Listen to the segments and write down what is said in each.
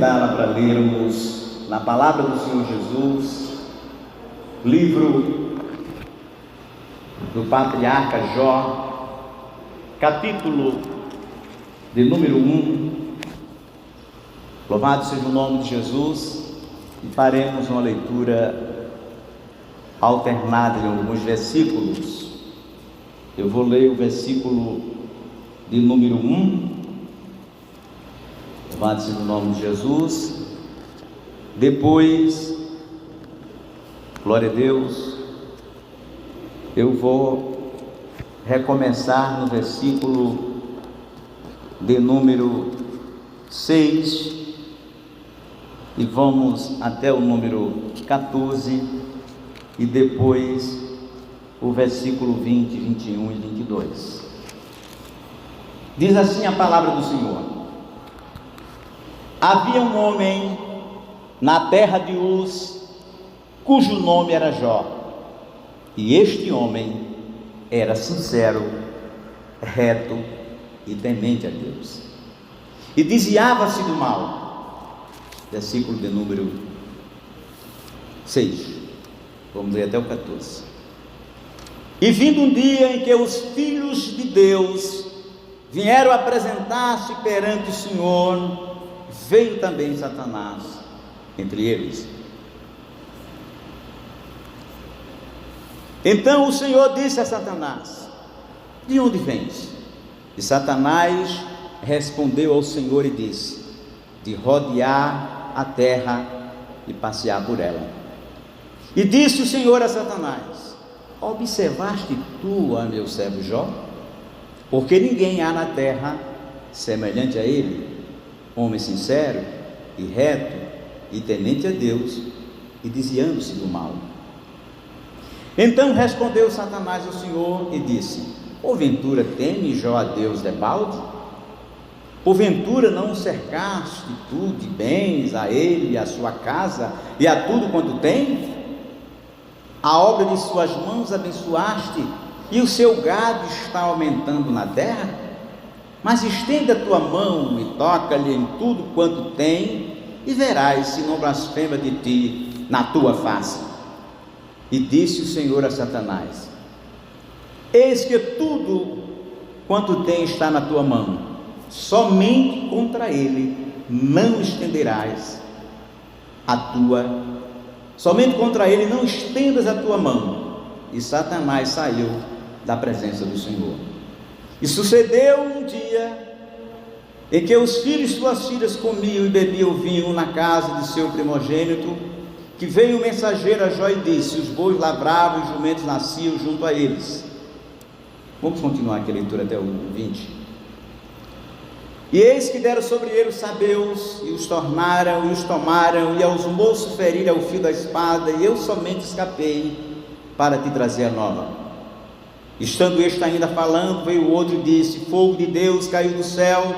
convidá-la para lermos na Palavra do Senhor Jesus, livro do patriarca Jó, capítulo de número 1. Louvado seja o nome de Jesus. E faremos uma leitura alternada em alguns versículos. Eu vou ler o versículo de número 1. Louvado seja o nome de Jesus. Depois, glória a Deus, eu vou recomeçar no versículo de número 6 e vamos até o número 14 e depois o versículo 20, 21 e 22. Diz assim a palavra do Senhor: Havia um homem na terra de Uz, cujo nome era Jó, e este homem era sincero, reto e temente a Deus, e desviava-se do mal. Versículo de número 6, vamos ler até o 14. E vindo um dia em que os filhos de Deus vieram apresentar-se perante o Senhor, veio também Satanás entre eles. Então o Senhor disse a Satanás: de onde vens? E Satanás respondeu ao Senhor e disse: de rodear a terra e passear por ela. E disse o Senhor a Satanás: observaste tu a meu servo Jó? Porque ninguém há na terra semelhante a ele, homem sincero e reto e temente a Deus e desviando-se do mal. Então respondeu Satanás ao Senhor e disse: porventura teme Jó a Deus debalde? Porventura não cercaste tu de bens a ele e a sua casa e a tudo quanto tem? A obra de suas mãos abençoaste, e o seu gado está aumentando na terra? Mas estende a tua mão e toca-lhe em tudo quanto tem, e verás se não blasfema de ti na tua face. E disse o Senhor a Satanás: eis que tudo quanto tem está na tua mão, somente contra ele não estenderás somente contra ele não estendas a tua mão. E Satanás saiu da presença do Senhor. E sucedeu um dia em que os filhos de suas filhas comiam e bebiam vinho na casa de seu primogênito, que veio o mensageiro a Jó e disse: os bois lavravam e os jumentos nasciam junto a eles. Vamos continuar aqui a leitura até o 20. E eis que deram sobre ele os sabeus, e os tornaram, e os tomaram, e aos moços feriram ao fio da espada, e eu somente escapei para te trazer a nova. Estando este ainda falando, veio o outro e disse: fogo de Deus caiu do céu,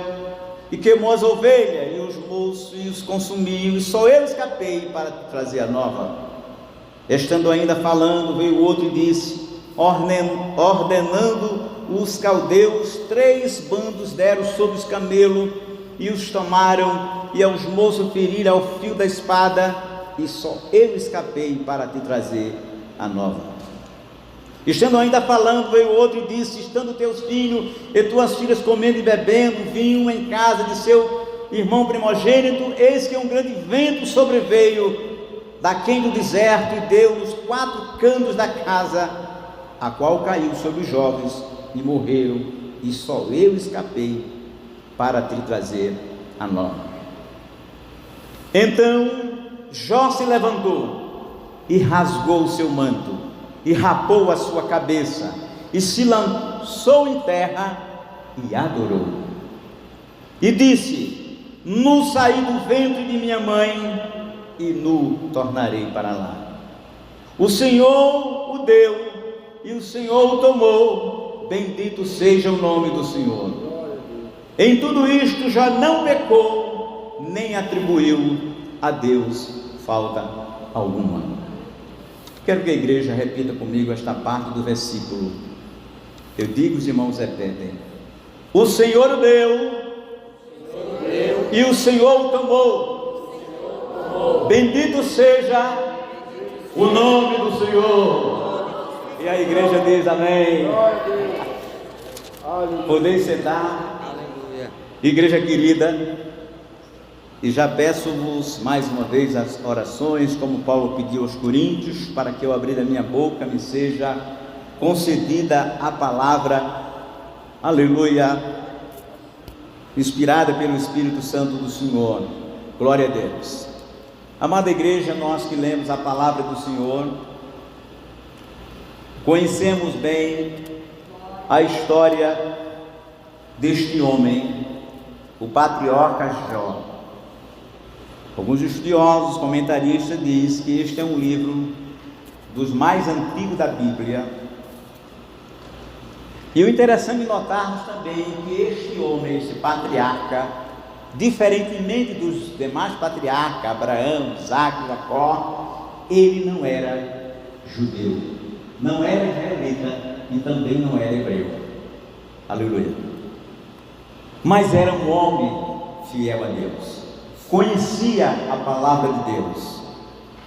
e queimou as ovelhas, e os moços, e os consumiu, e só eu escapei para te trazer a nova. Estando ainda falando, veio o outro e disse, ordenando os caldeus, 3 bandos deram sobre os camelos, e os tomaram, e aos moços feriram ao fio da espada, e só eu escapei para te trazer a nova. Estando ainda falando, veio outro e disse: estando teus filhos e tuas filhas comendo e bebendo vinho em casa de seu irmão primogênito, eis que um grande vento sobreveio daquém do deserto, e deu nos 4 cantos da casa, a qual caiu sobre os jovens, e morreram, e só eu escapei para te trazer a nova. Então Jó se levantou e rasgou o seu manto, e rapou a sua cabeça, e se lançou em terra e adorou. E disse: nu saí do ventre de minha mãe, e nu tornarei para lá. O Senhor o deu, e o Senhor o tomou. Bendito seja o nome do Senhor. Em tudo isto já não pecou, nem atribuiu a Deus falta alguma. Quero que a igreja repita comigo esta parte do versículo. Eu digo, os irmãos repetem: o Senhor deu, e o Senhor o tomou. Bendito seja o nome do Senhor. E a igreja diz amém. Podem sentar. Igreja querida, e já peço-vos mais uma vez as orações, como Paulo pediu aos Coríntios, para que eu abrir a minha boca, me seja concedida a palavra, aleluia, inspirada pelo Espírito Santo do Senhor. Glória a Deus. Amada igreja, nós que lemos a palavra do Senhor, conhecemos bem a história deste homem, o patriarca Jó. Alguns estudiosos, comentaristas dizem que este é um livro dos mais antigos da Bíblia. E o interessante notarmos também que este homem, este patriarca, diferentemente dos demais patriarcas, Abraão, Isaac, Jacó, ele não era judeu, não era israelita e também não era hebreu. Aleluia. Mas era um homem fiel a Deus, conhecia a palavra de Deus,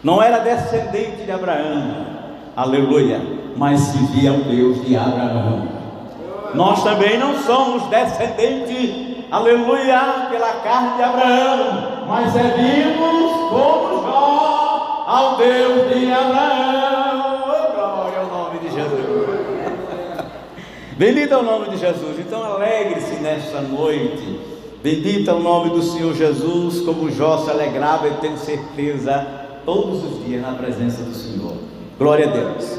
não era descendente de Abraão, aleluia, mas servia ao Deus de Abraão. Nós também não somos descendentes, aleluia, pela carne de Abraão, mas servimos como Jó ao Deus de Abraão. Oh, glória ao nome de Jesus. Bendito é o nome de Jesus. Então alegre-se nesta noite. Bendito é o nome do Senhor Jesus, como Jó se alegrava, eu tenho certeza, todos os dias na presença do Senhor. Glória a Deus.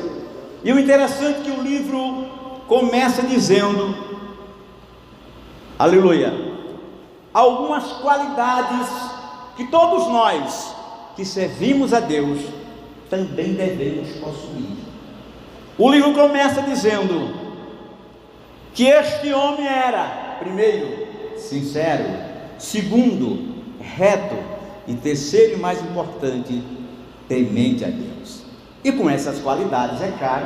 E o interessante é que o livro começa dizendo, aleluia, algumas qualidades que todos nós que servimos a Deus também devemos possuir. O livro começa dizendo que este homem era, primeiro, sincero, segundo, reto, e terceiro e mais importante, temente a Deus. E com essas qualidades, é claro,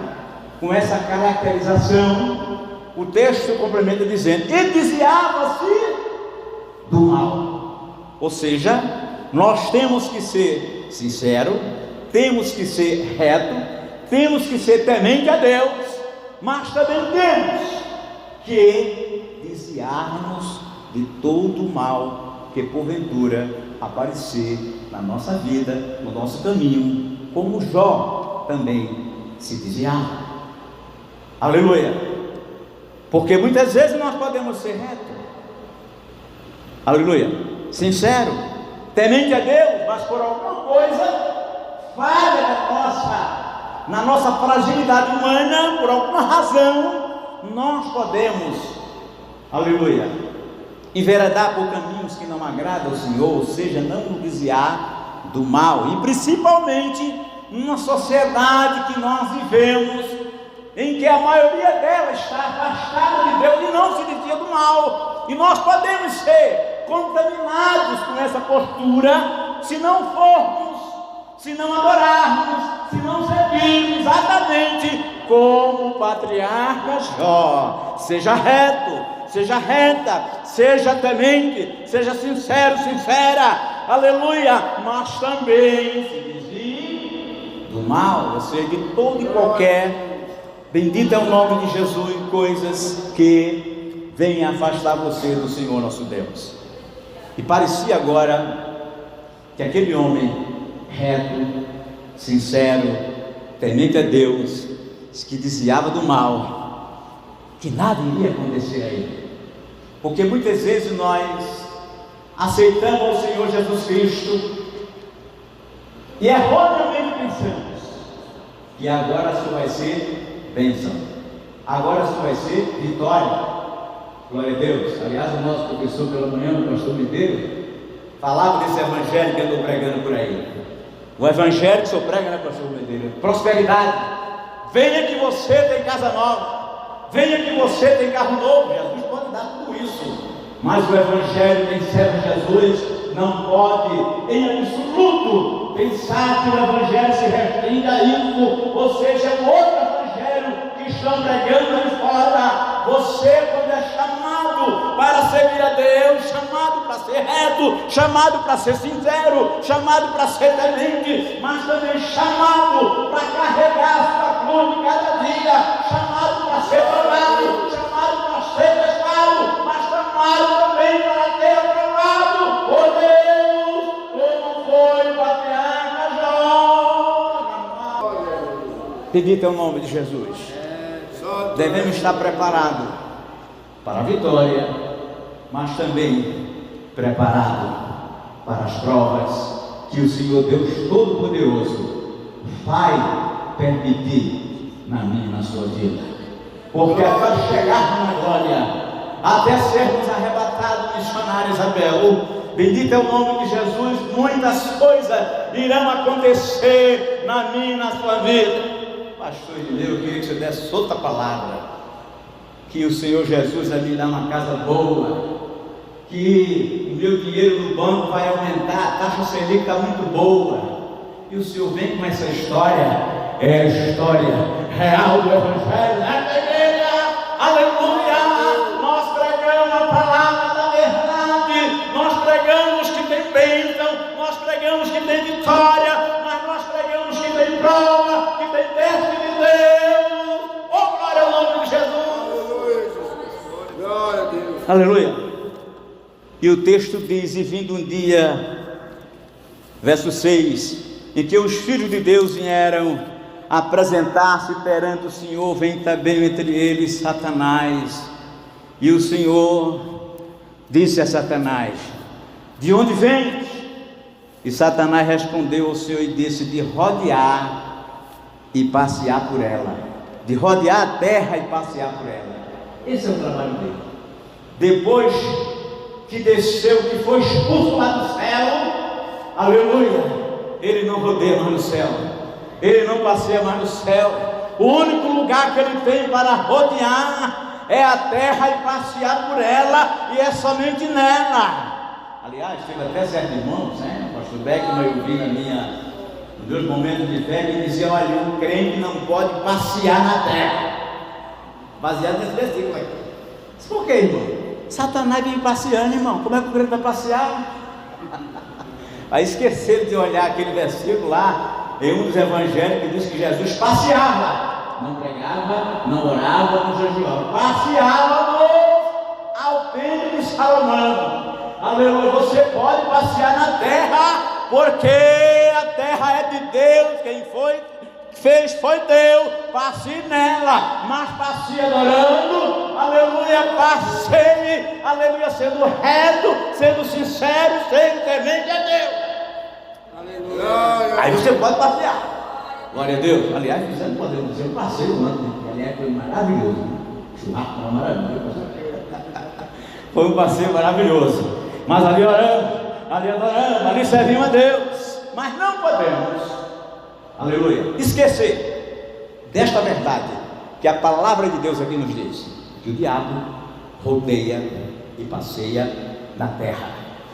com essa caracterização, o texto complementa dizendo, e desviava-se do mal. Ou seja, nós temos que ser sincero, temos que ser reto, temos que ser temente a Deus, mas também temos que desviar-nos de todo o mal que porventura aparecer na nossa vida, no nosso caminho, como Jó também se desviava. Aleluia. Porque muitas vezes nós podemos ser retos, aleluia, sincero, temente a Deus, mas por alguma coisa falha na nossa fragilidade humana, por alguma razão, nós podemos, aleluia, enveredar por caminhos que não agradam ao Senhor, ou seja, não nos desviar do mal, e principalmente numa sociedade que nós vivemos, em que a maioria dela está afastada de Deus e não se desvia do mal, e nós podemos ser contaminados com essa postura, se não formos, se não adorarmos, se não servirmos exatamente como o patriarca Jó. Seja reto, seja reta, seja temente, seja sincero, sincera, aleluia, mas também se desvie do mal, ou seja, de todo e qualquer, bendito é o nome de Jesus, coisas que venham afastar você do Senhor nosso Deus. E parecia agora que aquele homem reto, sincero, temente a Deus, que desviava do mal, que nada iria acontecer a ele, porque muitas vezes nós aceitamos o Senhor Jesus Cristo e erroneamente pensamos que agora só vai ser bênção, agora só vai ser vitória. Glória a Deus. Aliás, o nosso professor pela manhã, o pastor Medeiros, falava desse evangelho que andou pregando por aí. O evangelho que o senhor prega, né, pastor Medeiros? Prosperidade. Venha que você tem casa nova, venha que você tem carro novo. Jesus pode dar tudo isso, mas o evangelho tem servo Jesus não pode em absoluto pensar que o evangelho se restringe a isso, ou seja, o outro evangelho que estão pregando aí fora. Você, quando é chamado para servir a Deus, chamado para ser reto, chamado para ser sincero, chamado para ser temente, mas também chamado para carregar a sua cruz cada dia, chamado para ser provado, chamado para ser testado, mas chamado também para ser aprovado por Deus, como foi o patriarca Jó. Bendito é o nome de Jesus. Devemos estar preparados para a vitória, mas também preparados para as provas que o Senhor Deus Todo-Poderoso vai permitir na minha e na sua vida. Porque até chegarmos na glória, até sermos arrebatados, missionário Isabel, bendito é o nome de Jesus, muitas coisas irão acontecer na minha e na sua vida. Pastor Edileu, eu queria que você desse outra palavra, que o Senhor Jesus vai me dar uma casa boa, que o meu dinheiro no banco vai aumentar, a taxa Selic está muito boa, e o Senhor vem com essa história, é a história real do Evangelho, da igreja, aleluia. Nós pregamos a palavra da verdade, nós pregamos que tem bênção, nós pregamos que tem vitória, mas nós pregamos que tem prova, que tem teste de Deus. Oh, glória ao nome de Jesus. Glória a Deus. Aleluia. E o texto diz: e vindo um dia, verso 6, em que os filhos de Deus vieram apresentar-se perante o Senhor, vem também entre eles Satanás. E o Senhor disse a Satanás: de onde vens? E Satanás respondeu ao Senhor e disse: de rodear e passear por ela, de rodear a terra e passear por ela. Esse é o trabalho dele. Depois que desceu, que foi expulso lá do céu, aleluia, ele não rodeia mais no céu, ele não passeia mais no céu. O único lugar que ele tem para rodear é a terra e passear por ela, e é somente nela. Aliás, teve até certos irmãos, né? O pastor Beckman, eu vi nos meus momentos de fé, que dizia: olha, um crente não pode passear na terra, baseado nesse versículo aqui. Por que, irmão? Satanás vem passeando, irmão. Como é que o crente vai passear? Aí esqueceram de olhar aquele versículo lá em um dos evangelhos que diz que Jesus passeava, não pregava, não orava, não jejuava, passeava ao templo de Salomão. Aleluia. Você pode passear na terra, porque a terra é de Deus. Quem fez foi Deus. Passeie nela, mas passeie adorando, aleluia, passeie, aleluia, sendo reto, sendo sincero, sendo temente a Deus. Aleluia. Aí você pode passear. Glória a Deus. Aliás, você pode dizer um passeio ontem, aliás, foi maravilhoso, né? Churrasco foi maravilhoso. Foi um passeio maravilhoso. Mas ali orando, ali adorando, ali servimos a Deus. Mas não podemos, aleluia, esquecer desta verdade, que a palavra de Deus aqui nos diz, que o diabo rodeia e passeia na terra.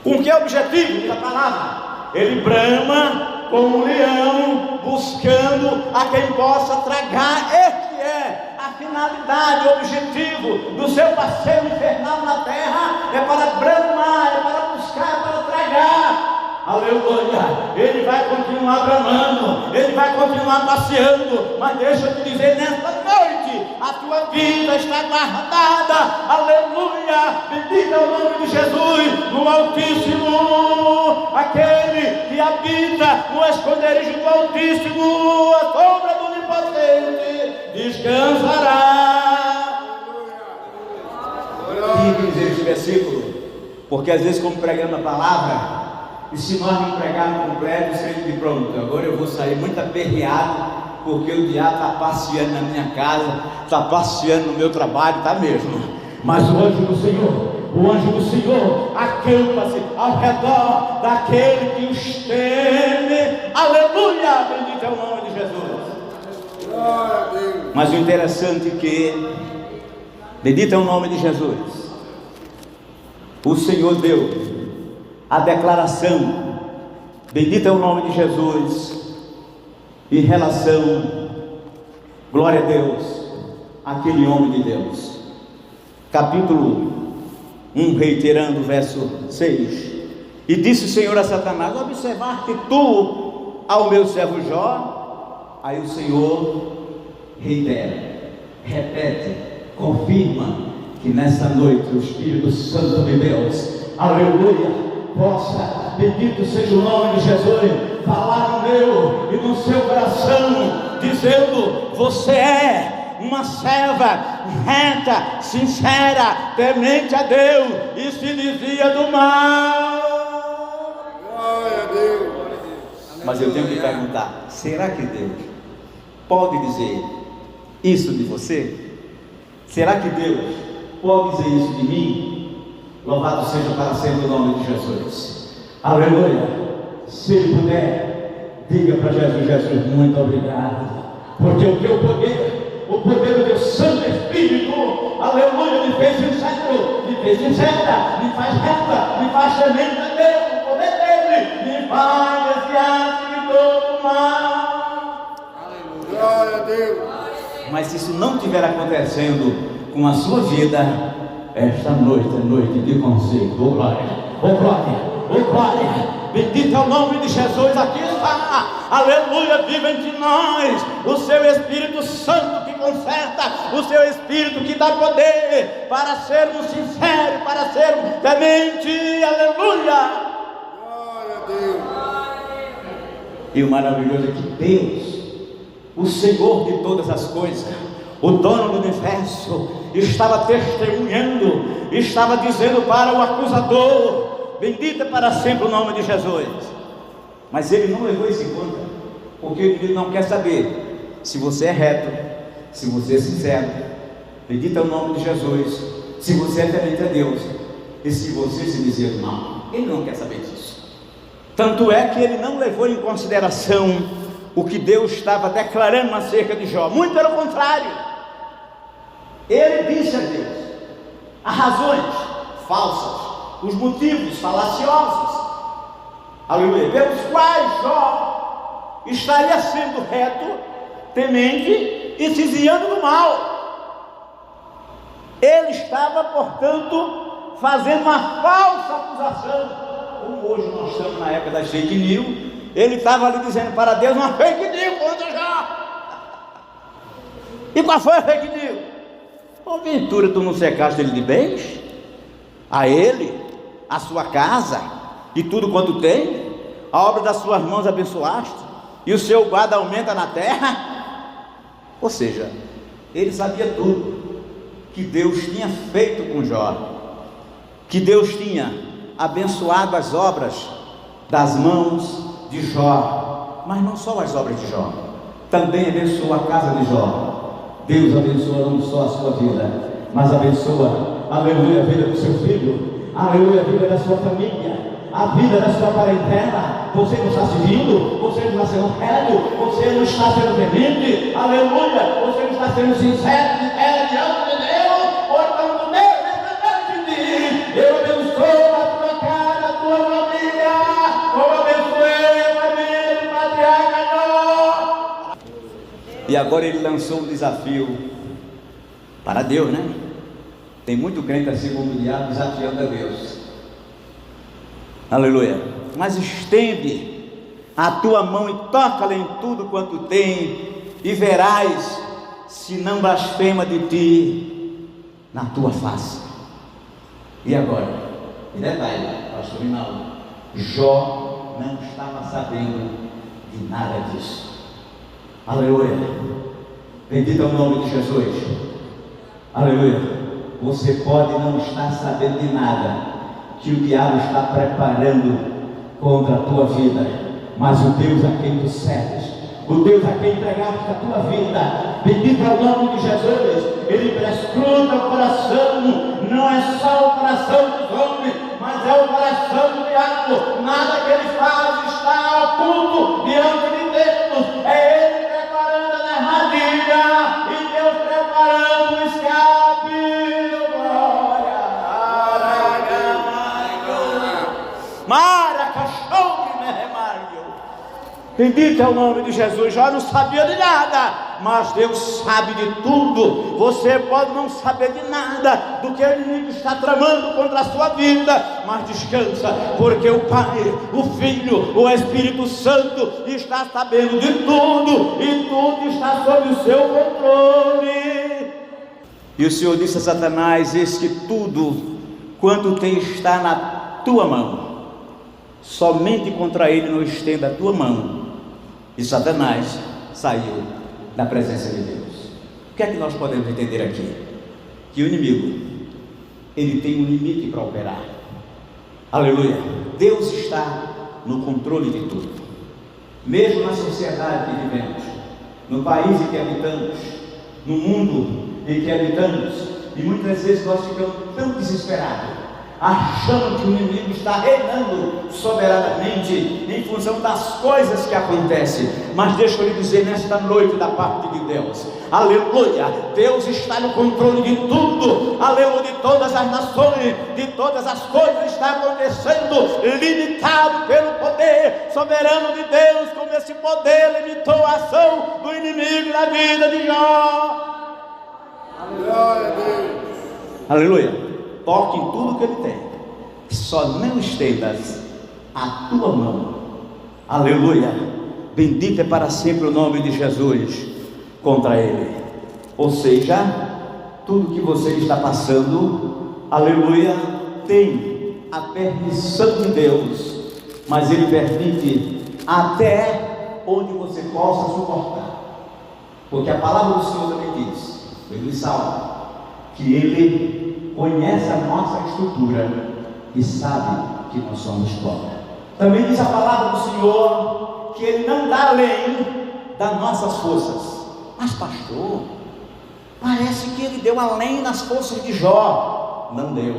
Com que objetivo? Diz a palavra: ele brama como um leão, buscando a quem possa tragar. Este é a finalidade, o objetivo do seu passeio infernal na terra, é para bramar, é para buscar, é para tragar. Aleluia. Ele vai continuar bramando, ele vai continuar passeando, mas deixa eu te dizer, nesta noite a tua vida está guardada. Aleluia. Bendito é o nome de Jesus, no Altíssimo. Aquele que habita no esconderijo do Altíssimo, a sombra do Onipotente descansará. Tinha que dizer esse versículo, porque às vezes, como pregando a palavra, e se nós não pregarmos completo, sempre de pronto, agora eu vou sair muito aperreado, porque o diabo está passeando na minha casa, está passeando no meu trabalho, está mesmo. Mas o anjo do Senhor acampa-se ao redor daquele que os teme. Aleluia, bendito é o nome de Jesus. Glória a Deus. Mas o interessante é que, bendito é o nome de Jesus, o Senhor deu a declaração, bendito é o nome de Jesus, em relação, glória a Deus, àquele homem de Deus. capítulo 1, reiterando o verso 6. E disse o Senhor a Satanás: observaste tu ao meu servo Jó? Aí o Senhor reitera, repete, confirma que nesta noite o Espírito Santo de Deus, aleluia, possa, bendito seja o nome de Jesus, falar no meu e no seu coração, dizendo: você é uma serva reta, sincera, temente a Deus, e se desvia do mal. Glória a Deus. Mas eu tenho que perguntar: será que Deus pode dizer isso de você? Será que Deus pode dizer isso de mim? Louvado seja para sempre o nome de Jesus. Aleluia. Se ele puder, diga para Jesus: Jesus, muito obrigado, porque o teu poder, o poder do teu Santo Espírito, aleluia, me fez sincero, me fez sincera, me faz reta, me faz temente a Deus. O poder dele me faz desviar-se de todo mal. Aleluia. Glória a Deus. Mas se isso não estiver acontecendo com a sua vida, esta noite é noite de conselho. Oh glória, oh glória, oh glória. Bendito é o nome de Jesus. Aqui está, aleluia, vive entre nós o seu Espírito Santo que conserta, o seu Espírito que dá poder para sermos sinceros, para sermos temente, aleluia. Glória a Deus. E o maravilhoso é que Deus, o Senhor de todas as coisas, o dono do universo, estava testemunhando, estava dizendo para o acusador: bendita para sempre o nome de Jesus. Mas ele não levou isso em conta, porque ele não quer saber se você é reto, se você é sincero. Bendito é o nome de Jesus, se você é temente a Deus e se você se desvia do mal. Ele não quer saber disso. Tanto é que ele não levou em consideração o que Deus estava declarando acerca de Jó. Muito pelo contrário, ele disse a Deus as razões falsas, os motivos falaciosos, aleluia, pelos quais Jó estaria sendo reto, temente e se desviando do mal. Ele estava, portanto, fazendo uma falsa acusação. Como hoje nós estamos na época das fake news, ele estava ali dizendo para Deus uma fake news contra Jó. E qual foi a fake news? Porventura tu não cercaste ele de bens? A ele, a sua casa e tudo quanto tem, a obra das suas mãos abençoaste, e o seu guarda aumenta na terra. Ou seja, ele sabia tudo que Deus tinha feito com Jó, que Deus tinha abençoado as obras das mãos de Jó, mas não só as obras de Jó, também abençoou a casa de Jó. Deus abençoa não só a sua vida, mas abençoa, aleluia, a vida do seu filho, aleluia, a vida da sua família, a vida da sua parentela. Você não está se vindo, você não está sendo reto, você não está sendo temente, aleluia, você não está sendo sincero diante de Deus. Portanto, Deus, nessa noite, eu abençoo a tua casa, a tua família, como abençoei a família do patriarca Jó. E agora ele lançou um desafio para Deus, né? Tem muito crente assim como o diabo desafiando a Deus. Aleluia. Mas estende a tua mão e toca-lhe em tudo quanto tem, e verás se não blasfema de ti na tua face. E agora, e detalhe, pastor Rinaldo, Jó não estava sabendo de nada disso. Aleluia. Bendito é o nome de Jesus. Aleluia. Você pode não estar sabendo de nada que o diabo está preparando contra a tua vida, mas o Deus a quem tu serves, o Deus a quem entregaste a tua vida, bendito é o nome de Jesus, ele prescruta o coração. Não é só o coração dos homens, mas é o coração do diabo. Nada que ele faz está oculto diante de Deus. É ele preparando a armadilha e Deus preparando o escape. Bendito é o nome de Jesus. Jó não sabia de nada, mas Deus sabe de tudo. Você pode não saber de nada do que o inimigo está tramando contra a sua vida, mas descansa, porque o Pai, o Filho, o Espírito Santo está sabendo de tudo, e tudo está sob o seu controle. E o Senhor disse a Satanás: eis que tudo quanto tem está na tua mão, somente contra ele não estenda a tua mão. E Satanás saiu da presença de Deus. O que é que nós podemos entender aqui? Que o inimigo, ele tem um limite para operar. Aleluia. Deus está no controle de tudo. Mesmo na sociedade que vivemos, no país em que habitamos, no mundo em que habitamos, e muitas vezes nós ficamos tão desesperados, achando que o inimigo está reinando soberanamente em função das coisas que acontecem. Mas deixa eu lhe dizer nesta noite, da parte de Deus, aleluia, Deus está no controle de tudo, aleluia, de todas as nações, de todas as coisas está acontecendo, limitado pelo poder soberano de Deus, como esse poder limitou a ação do inimigo na vida de Jó. Aleluia, Deus. Aleluia. Toque em tudo que ele tem, só não estendas a tua mão. Aleluia. Bendito é para sempre o nome de Jesus contra ele. Ou seja, tudo que você está passando, aleluia, tem a permissão de Deus, mas ele permite até onde você possa suportar, porque a palavra do Senhor também diz, ele salva, que ele conhece a nossa estrutura e sabe que nós somos pobres. Também diz a palavra do Senhor que ele não dá além das nossas forças. Mas pastor, parece que ele deu além nas forças de Jó. Não deu.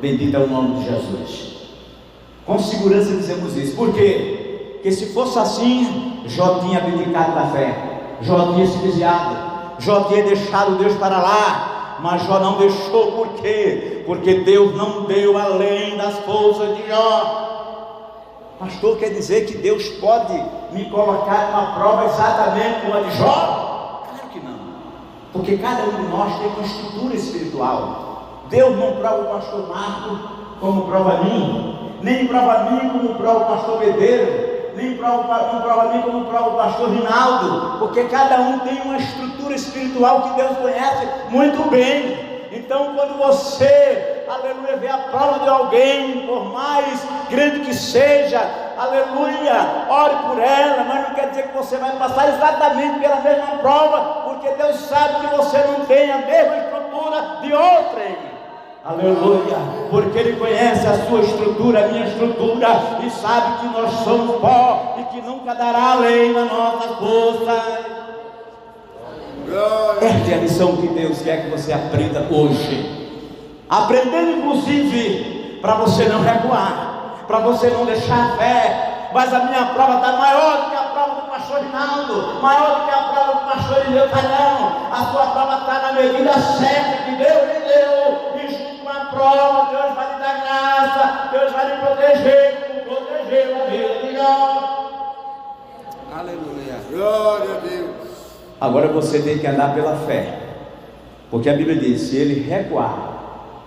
Bendito é o nome de Jesus. Com segurança dizemos isso. Por quê? Porque se fosse assim, Jó tinha abdicado da fé, Jó tinha se desviado, Jó tinha deixado Deus para lá. Mas Jó não deixou. Por quê? Porque Deus não deu além das forças de Jó. Pastor, quer dizer que Deus pode me colocar numa prova exatamente como a de Jó? Claro que não, porque cada um de nós tem uma estrutura espiritual. Deus não prova o pastor Marco como prova a mim, nem prova a mim como prova o pastor Bedeiro, nem prova a mim como prova o pastor Rinaldo, porque cada um tem uma estrutura espiritual que Deus conhece muito bem. Então quando você, aleluia, vê a prova de alguém, por mais grande que seja, aleluia, ore por ela, mas não quer dizer que você vai passar exatamente pela mesma prova, porque Deus sabe que você não tem a mesma estrutura de outrem. Aleluia, porque Ele conhece a sua estrutura, a minha estrutura, e sabe que nós somos pó e que nunca dará além da nossa força. Esta é a lição que Deus quer que você aprenda hoje, aprendendo inclusive para você não recuar, para você não deixar a fé. Mas a minha prova está maior do que a prova do pastor Rinaldo, maior do que a prova do pastor Ileu Talhão. A sua prova está na medida certa que Deus lhe deu, e junto com a prova Deus vai lhe dar graça, Deus vai lhe proteger, como protegeu a vida de Jó. Aleluia. Glória a Deus. Agora você tem que andar pela fé, porque a Bíblia diz: se ele recuar,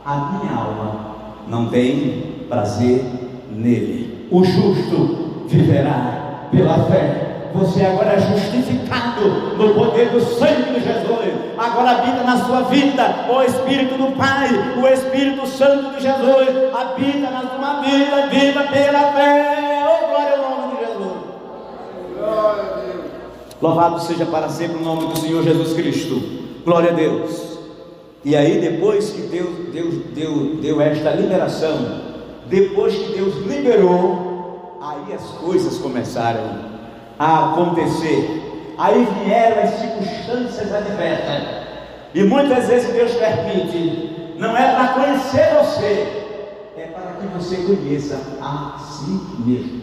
a minha alma não tem prazer nele. O justo viverá pela fé. Você agora é justificado no poder do sangue de Jesus. Agora habita na sua vida o Espírito do Pai, o Espírito Santo de Jesus habita na sua vida. Viva pela fé. Oh, glória ao nome de Jesus. Glória a Deus. Louvado seja para sempre o nome do Senhor Jesus Cristo. Glória a Deus. E aí, depois que Deus deu esta liberação, depois que Deus liberou, aí as coisas começaram a acontecer. Aí vieram as circunstâncias adversas, e muitas vezes Deus permite, não é para conhecer você, é para que você conheça a si mesmo.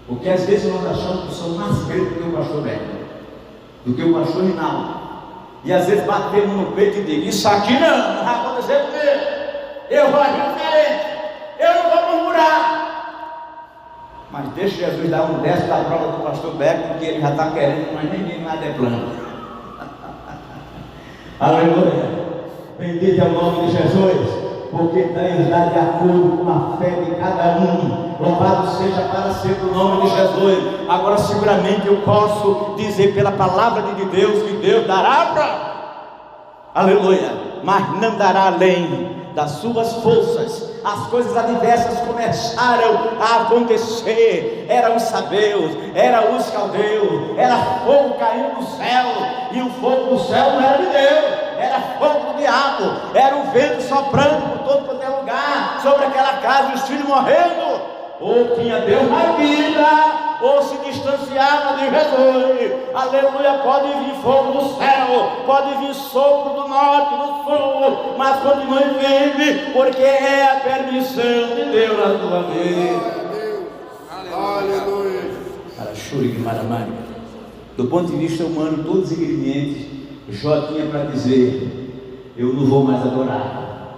Porque às vezes nós achamos que somos mais crentes do que o pastor Beto, do que o pastor Rinaldo, e às vezes batemos no peito e digo: isso aqui não vai acontecer comigo, eu vou agir diferente, eu não vou murmurar. Mas deixa Jesus dar um 10 da prova do pastor Beco, porque ele já está querendo, mas nem nada é plano. Aleluia. Bendito é o nome de Jesus, porque Deus dá de acordo com a fé de cada um. Louvado seja para sempre o nome de Jesus. Agora seguramente eu posso dizer pela palavra de Deus que Deus dará para, aleluia, mas não dará além das suas forças. As coisas adversas começaram a acontecer. Eram os sabeus, eram os caldeus, era fogo caindo do céu, e o fogo do céu não era de Deus, era fogo do diabo, era o vento soprando por todo quanto é lugar, sobre aquela casa, os filhos morrendo. Ou tinha Deus na vida, ou se distanciava de Jesus. Aleluia. Pode vir fogo do céu, pode vir sopro do norte, do sul, mas continue firme, porque é a permissão de Deus na tua vida. Aleluia. Do ponto de vista humano, todos os ingredientes, Jó tinha para dizer: eu não vou mais adorar,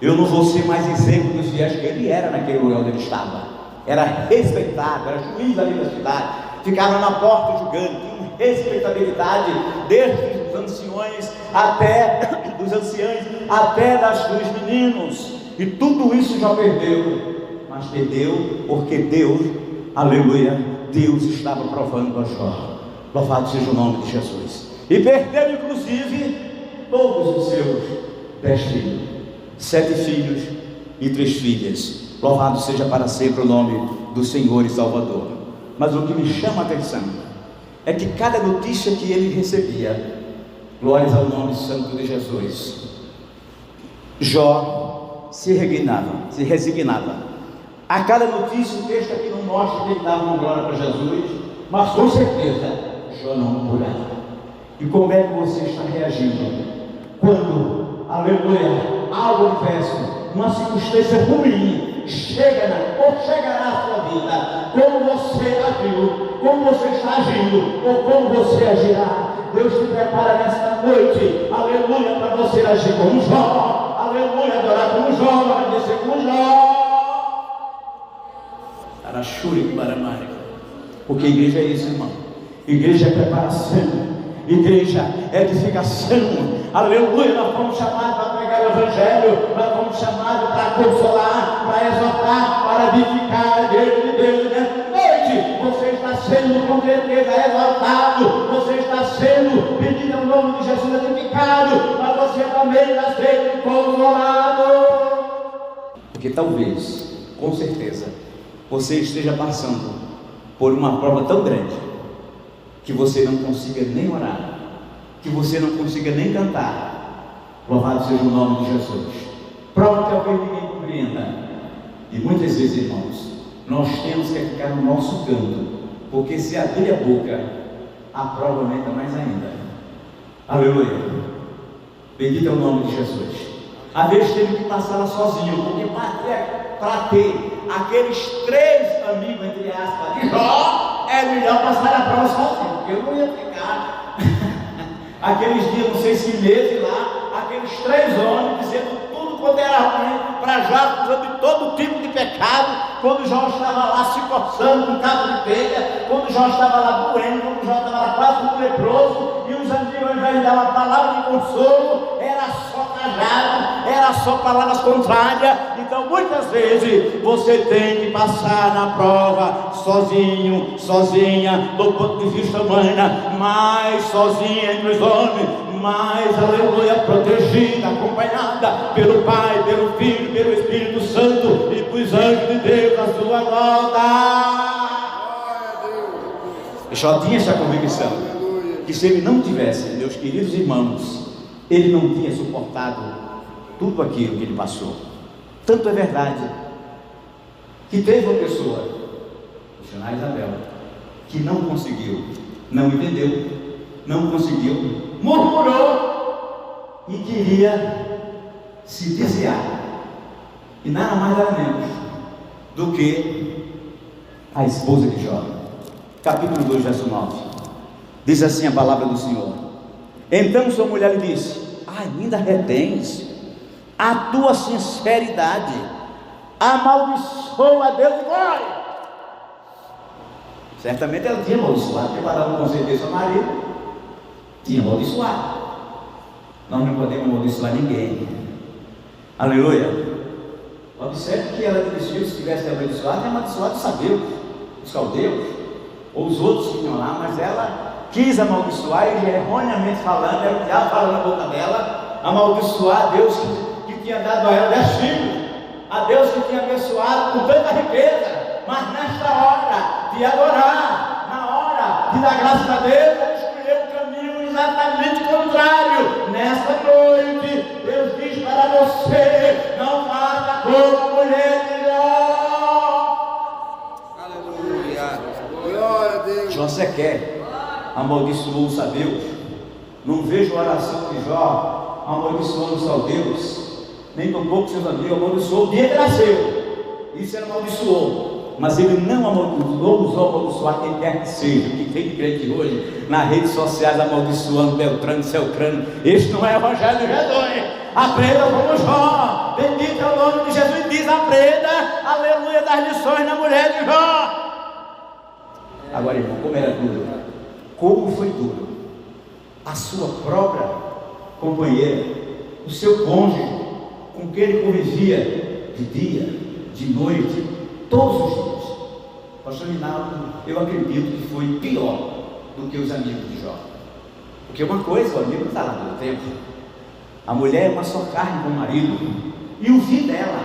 eu não vou ser mais exemplo dos dias que ele era naquele lugar onde ele estava. Era respeitado, era juiz ali da cidade, ficava na porta julgando, tinha respeitabilidade, desde os anciões até dos anciãos, até dos meninos, e tudo isso já perdeu, mas perdeu porque Deus, aleluia, Deus estava provando a Jó. Louvado seja o nome de Jesus. E perdeu inclusive todos os seus 10 filhos, 7 filhos e 3 filhas. Louvado seja para sempre o nome do Senhor e Salvador. Mas o que me chama a atenção é que cada notícia que ele recebia, glórias ao nome santo de Jesus, Jó se resignava. A cada notícia, o texto aqui não mostra que ele dava uma glória para Jesus, mas com certeza Jó não murmurava. E como é que você está reagindo quando, aleluia, algo adverso, uma circunstância ruim chegará à sua vida? Como você agiu, como você está agindo, ou como você agirá? Deus te prepara nesta noite, aleluia, para você agir como Jó, aleluia, adorar como Jó, agradecer como Jó. Porque a igreja é isso, irmão. Igreja é preparação, igreja é edificação. Aleluia, nós fomos chamados para pregar o evangelho, nós fomos chamados para consolar, para exortar, para edificar a igreja de Deus. Nessa noite você está sendo com certeza exaltado, você está sendo, bendito é o nome de Jesus, edificado, mas você também está sendo consolado. Porque talvez, com certeza, você esteja passando por uma prova tão grande que você não consiga nem orar, que você não consiga nem cantar. Louvado seja o nome de Jesus. Prova que talvez ninguém compreenda. E muitas vezes, irmãos, nós temos que ficar no nosso canto, porque se abrir a boca, a prova aumenta mais ainda. Aleluia. Bendito é o nome de Jesus. Às vezes teve que passar lá sozinho, porque para ter aqueles 3 amigos, entre aspas, de Jó, é melhor passar a prova sozinho, porque eu não ia ficar aqueles dias, não sei se meses lá, aqueles 3 homens dizendo tudo quanto era ruim para Jó, acusando de todo tipo de pecado. Quando Jó estava lá se coçando com cabo de telha, quando Jó estava lá doendo, quando Jó estava lá quase como leproso, e os amigos, ao invés de dar uma palavra de consolo, era só cajado, era só palavras contrárias. Então muitas vezes você tem que passar na prova sozinho, sozinha, do ponto de vista humano, mais sozinha entre os homens, mais, aleluia, protegida, acompanhada pelo Pai, pelo Filho, pelo Espírito Santo e pelos anjos de Deus à sua volta. Jó tinha essa convicção, que se ele não tivesse, meus queridos irmãos, ele não tinha suportado tudo aquilo que ele passou. Tanto é verdade que teve uma pessoa, o Senhor Isabel, que não conseguiu, não entendeu, não conseguiu, murmurou e queria se desviar, e nada mais nada menos do que a esposa de Jó. Capítulo 2, verso 9, diz assim a palavra do Senhor: então sua mulher lhe disse: ainda retens a tua sinceridade, amaldiçoa a Deus e vai. Certamente ela tinha amaldiçoado, porque para dar um conselho desse ao marido, tinha amaldiçoado. Nós não podemos amaldiçoar ninguém. Aleluia. Observe que ela dirigiu, se tivesse amaldiçoado, tinha amaldiçoado os sabeus, os caldeus, ou os outros que tinham lá, mas ela quis amaldiçoar, e erroneamente falando, era o diabo falando na boca dela, amaldiçoar a Deus que tinha dado a ela 10 filhos, a Deus que tinha abençoado com tanta riqueza, mas nesta hora de adorar, na hora de dar graças a Deus, ela escolheu um caminho exatamente contrário. Nesta noite, Deus diz para você: não faça como a mulher de Jó. Aleluia. Glória a Deus. Jó sequer amaldiçoou os sabeus. Não vejo a oração de Jó amaldiçoando os caldeus, nem tampouco seus amigos. Amaldiçoou o dia que nasceu, isso ele amaldiçoou. Mas ele não ousou amaldiçoar quem quer que seja. Que tem crente hoje nas redes sociais amaldiçoando Beltrano, Celtrano. Este não é o Evangelho de Jesus. Aprenda como Jó. Bendito é o nome de Jesus. Diz: aprenda, aleluia, das lições na mulher de Jó. Agora, irmão, como era duro, como foi duro a sua própria companheira, o seu cônjuge, com quem ele convivia de dia, de noite, todos os dias. Pastor Rinaldo, eu acredito que foi pior do que os amigos de Jó. Porque uma coisa, o amigo não está lá todo tempo. A mulher é uma só carne com o marido, e o fim dela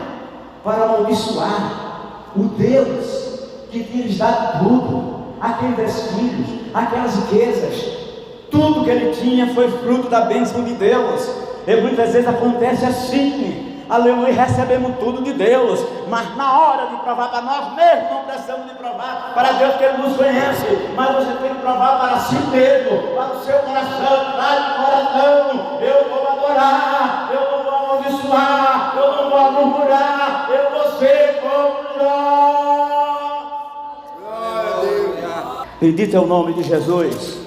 para amaldiçoar o Deus que tinha lhes dado tudo, aqueles filhos, aquelas riquezas, tudo que ele tinha foi fruto da bênção de Deus. E muitas vezes acontece assim, aleluia, recebemos tudo de Deus, mas na hora de provar para nós mesmos, não precisamos de provar para Deus, que Ele nos conhece, mas você tem que provar para si mesmo, para o seu coração, para o coração. Eu vou adorar, eu não vou amaldiçoar, eu não vou murmurar, eu vou ser como Jó. Glória a Deus. Bendito é o nome de Jesus,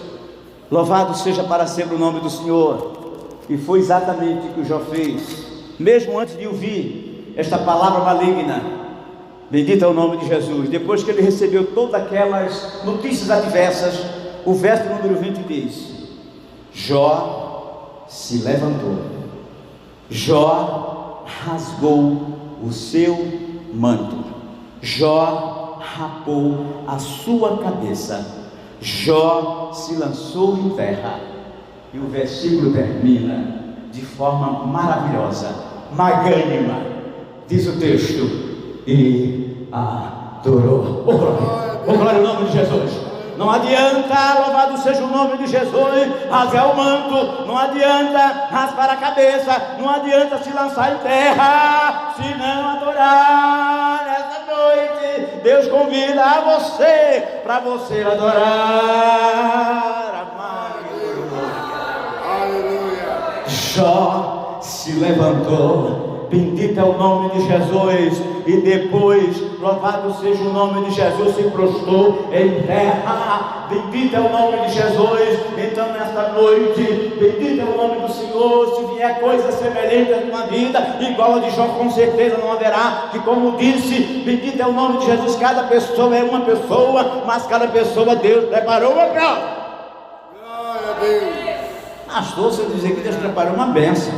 louvado seja para sempre o nome do Senhor. E foi exatamente o que o Jó fez, mesmo antes de ouvir esta palavra maligna. Bendito é o nome de Jesus. Depois que ele recebeu todas aquelas notícias adversas, o verso número 20 diz: Jó se levantou, Jó rasgou o seu manto, Jó rapou a sua cabeça, Jó se lançou em terra. E o versículo termina de forma maravilhosa, magânima, diz o texto: e adorou. Oh, glória ao nome de Jesus. Não adianta, louvado seja o nome de Jesus, rasgar o manto, não adianta raspar a cabeça, não adianta se lançar em terra, se não adorar. Nessa noite, Deus convida a você, para você adorar. Jó se levantou, bendito é o nome de Jesus, e depois, louvado seja o nome de Jesus, se prostrou em terra. Bendito é o nome de Jesus. Então nesta noite, bendito é o nome do Senhor. Se vier coisa semelhante à tua vida, igual a de Jó, com certeza não haverá. Que, como disse, bendito é o nome de Jesus. Cada pessoa é uma pessoa, mas cada pessoa Deus preparou uma prova. Glória a Deus. Pastor, você dizer que Deus preparou uma bênção,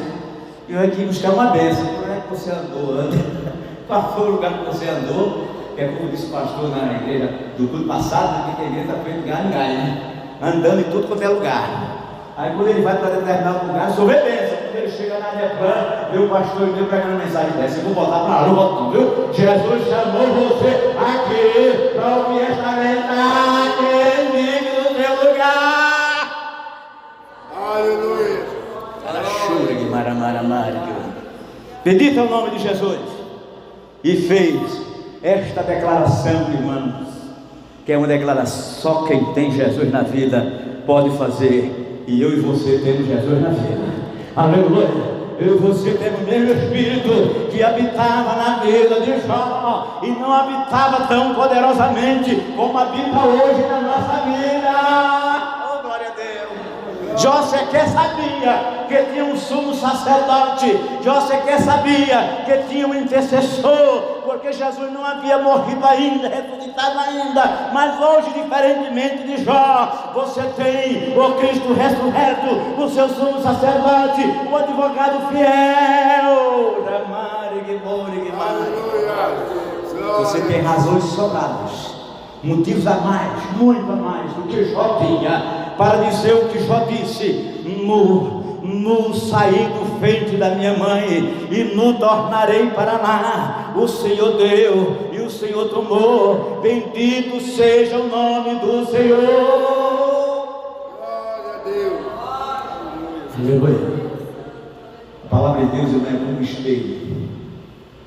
e eu aqui buscar uma bênção. Como é que você andou? Qual foi o lugar que você andou? É como disse o pastor na igreja do culto passado, que a igreja está feito galho em galho, né? Andando em tudo quanto é lugar. Aí quando ele vai para determinado lugar, sofre bênção. Quando ele chega na minha plana, vê o pastor e vem pregando mensagem dessa: eu vou voltar para lá, não volto não, viu? Jesus chamou você aqui para ouvir esta verdade do seu lugar. Aleluia. Bendito é o nome de Jesus. E fez esta declaração, irmãos, que é uma declaração só quem tem Jesus na vida pode fazer. E eu e você temos Jesus na vida. Aleluia. Eu e você temos o mesmo Espírito que habitava na vida de Jó, e não habitava tão poderosamente como habita hoje na nossa vida. Jó sequer sabia que tinha um sumo sacerdote, Jó sequer sabia que tinha um intercessor, porque Jesus não havia morrido ainda, ressuscitado ainda. Mas hoje, diferentemente de Jó, você tem o Cristo ressurreto, o seu sumo sacerdote, o advogado fiel. Você tem razões sobradas, motivos a mais, muito a mais do que Jó tinha, para dizer o que Jó disse: no saí do ventre da minha mãe e no tornarei para lá. O Senhor deu e o Senhor tomou, bendito seja o nome do Senhor. Glória a Deus. Aleluia. A palavra de Deus não é como um espelho,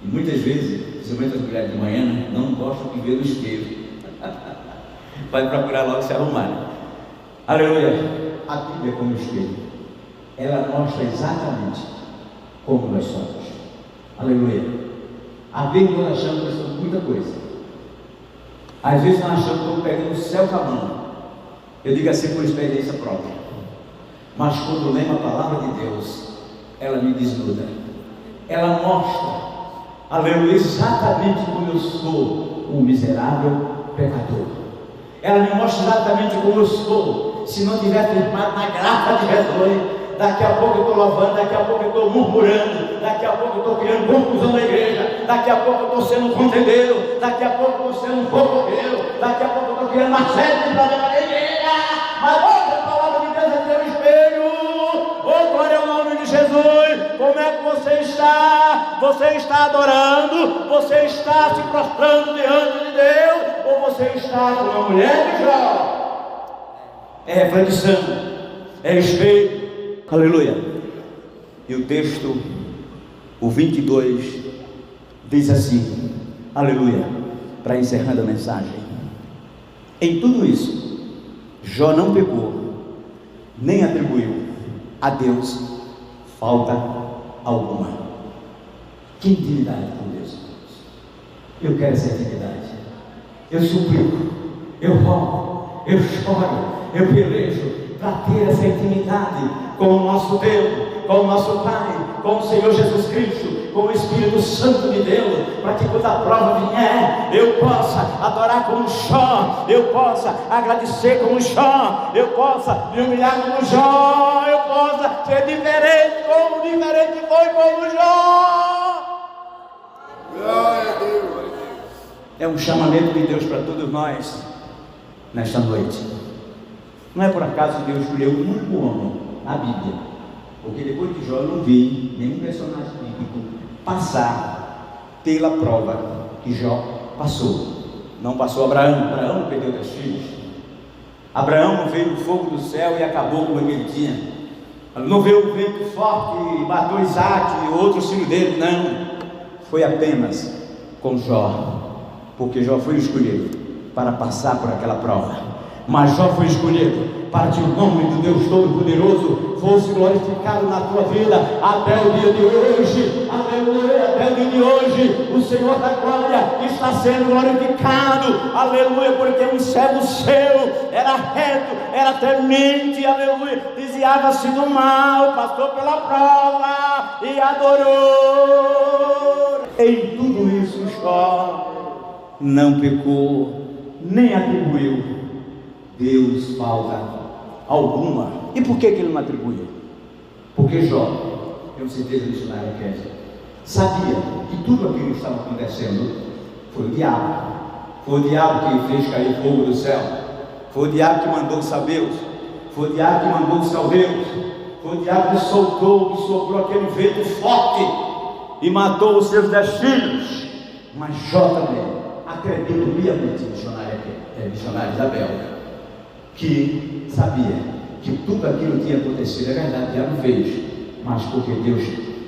e muitas vezes, principalmente as mulheres de manhã, não gostam de ver no espelho. Vai procurar logo se arrumar. Aleluia. A Bíblia é como um espelho, ela mostra exatamente como nós somos. Aleluia. Às vezes nós achamos que nós somos muita coisa. Às vezes nós achamos que estamos pegando o céu com a mão. Eu digo assim por experiência própria. Mas quando lembro a palavra de Deus, ela me desnuda. Ela mostra, aleluia, exatamente como eu sou, um miserável pecador. Ela me mostra exatamente como eu sou. Se não tiver firmado na graça de Jesus, daqui a pouco eu estou louvando, daqui a pouco eu estou murmurando, daqui a pouco eu estou criando confusão na igreja, daqui a pouco eu estou sendo um contendeiro, daqui a pouco eu estou sendo um fofoqueiro, daqui a pouco eu estou criando uma série de problemas na igreja. Mas hoje a palavra de Deus é teu espelho. Oh, glória ao nome de Jesus. Como é que você está? Você está adorando? Você está se prostrando diante de Deus? Ou você está como uma mulher de Jó? É reflexão, é espelho. Aleluia. E o texto, o 22, diz assim, aleluia, para encerrando a mensagem: em tudo isso, Jó não pecou, nem atribuiu a Deus falta alguma. Que intimidade com Deus. Eu quero essa intimidade. Eu suplico, eu rogo, eu choro, eu pelejo para ter essa intimidade com o nosso Deus, com o nosso Pai, com o Senhor Jesus Cristo, com o Espírito Santo de Deus, para que quando a prova vier, eu possa adorar como Jó, eu possa agradecer como Jó, eu possa me humilhar como Jó, eu possa ser diferente como diferente foi como Jó. Glória a Deus. É um chamamento de Deus para todos nós nesta noite. Não é por acaso que Deus escolheu um único homem na Bíblia, porque depois de Jó eu não vi nenhum personagem bíblico passar pela prova que Jó passou. Não passou Abraão. Abraão perdeu 10 filhos. Abraão não veio o fogo do céu e acabou com aquele dia. Não veio o vento forte e matou Isaac e outros filhos dele. Não, foi apenas com Jó, porque Jó foi escolhido para passar por aquela prova. Mas Jó foi escolhido para que o nome do Deus Todo-Poderoso fosse glorificado na tua vida até o dia de hoje. Aleluia, até o dia de hoje o Senhor da glória está sendo glorificado. Aleluia, porque um servo seu era reto, era temente, aleluia, desviava-se do mal, passou pela prova e adorou. Em tudo isso Jó não pecou, nem atribuiu Deus falta alguma. E por que ele não atribuiu? Porque Jó, tenho certeza disso na Kézia, sabia que tudo aquilo que estava acontecendo foi o diabo. Foi o diabo que fez cair fogo do céu, foi o diabo que mandou os sabeus, foi o diabo que mandou os caldeus, foi o diabo que soltou, que soprou aquele vento forte e matou os seus 10 filhos. Mas Jó também acreditou piamente, missionária Isabel, que sabia que tudo aquilo tinha acontecido. É verdade, o diabo fez, mas porque Deus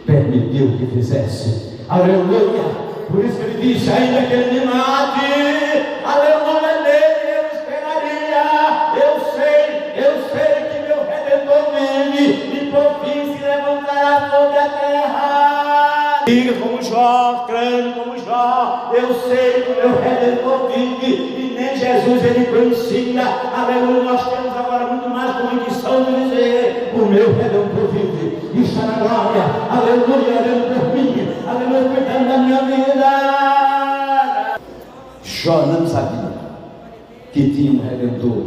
permitiu que fizesse. Aleluia. Por isso que ele disse: ainda que ele me mate, aleluia, nele eu esperaria. Eu sei que meu Redentor vive e por fim se levantará sobre a terra. Diga como Jó, crendo como Jó, eu sei que meu Redentor vive, e nem Jesus ele conhecia. Aleluia, nós temos agora muito mais convicção de dizer: o meu Redentor vive, e está na glória. Aleluia, orando por mim, aleluia, cuidando da minha vida. Jó não sabia que tinha um Redentor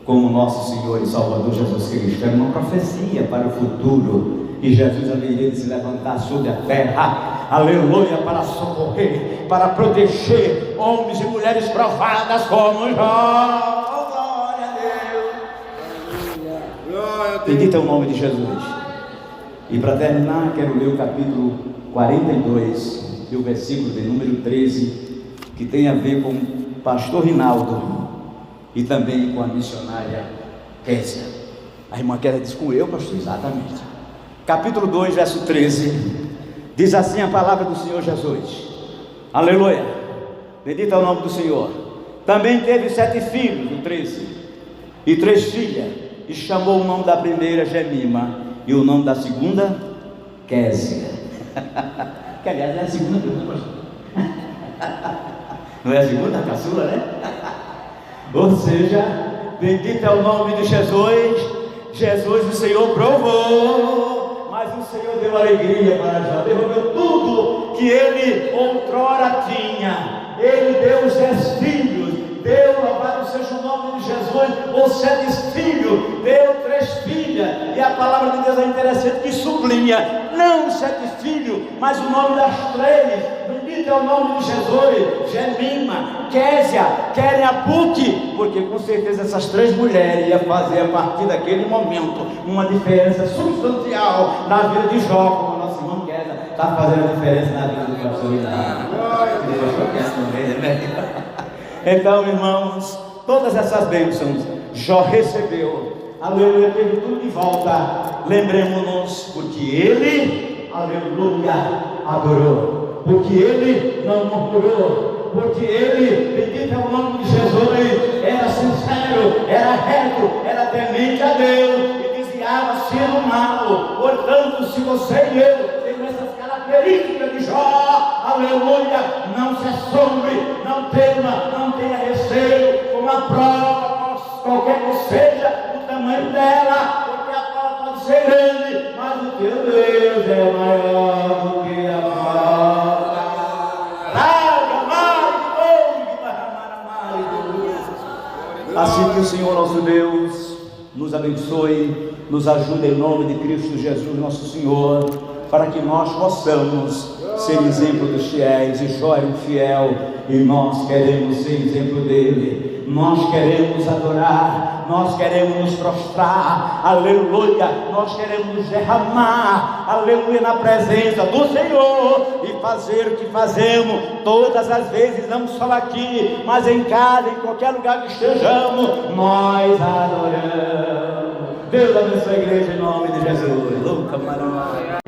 como nosso Senhor e Salvador Jesus Cristo. Era uma profecia para o futuro, que Jesus haveria de se levantar sobre a terra, aleluia, para socorrer, para proteger homens e mulheres provadas como Jó. Glória a Deus. Bendito é o nome de Jesus. E para terminar, quero ler o capítulo 42 e o versículo de número 13, que tem a ver com o pastor Rinaldo e também com a missionária Késia. A irmã Késia diz: com eu, pastor? Exatamente. Capítulo 2, verso 13, diz assim a palavra do Senhor Jesus. Aleluia, bendito é o nome do Senhor. Também teve 7 filhos, no 13, e 3 filhas, e chamou o nome da primeira Jemima, e o nome da segunda Késia. Que aliás é a segunda, não é a segunda, a caçula, né? Ou seja, bendito é o nome de Jesus. Jesus, o Senhor provou, mas o Senhor deu alegria para Jó, devolveu tudo que ele outrora tinha. Ele deu os 10 filhos, deu, louvado seja o nome de Jesus, os 7 filhos, deu 3 filhas, e a palavra de Deus é interessante que sublinha, não os 7 filhos, mas o nome das 3. Bendito é o nome de Jesus. Jemima, Késia, querem a Puque, porque com certeza essas 3 mulheres iam fazer a partir daquele momento uma diferença substancial na vida de Jó, como a nossa irmã Késia está fazendo a diferença na vida do pastor Rinaldo. Então, irmãos, todas essas bênçãos Jó recebeu, aleluia, teve tudo de volta. Lembremos-nos, porque ele, aleluia, adorou, porque ele não murmurou, porque ele, bendito é o nome de Jesus, era sincero, era reto, era temente a Deus e desviava-se do mal. Portanto, se você e eu temos essas características de Jó, aleluia, não se assombre, não tema, não tenha receio com a prova, qualquer que seja o tamanho dela, porque a prova pode ser grande, mas o teu Deus é maior do que a prova. Assim que o Senhor nosso Deus nos abençoe, nos ajude em nome de Cristo Jesus nosso Senhor, para que nós possamos ser exemplo dos fiéis. E Jó era um fiel, e nós queremos ser exemplo dele. Nós queremos adorar, nós queremos nos prostrar, aleluia, nós queremos nos derramar, aleluia, na presença do Senhor e fazer o que fazemos todas as vezes, não só aqui, mas em casa, em qualquer lugar que estejamos, nós adoramos. Deus abençoe a igreja em nome de Jesus.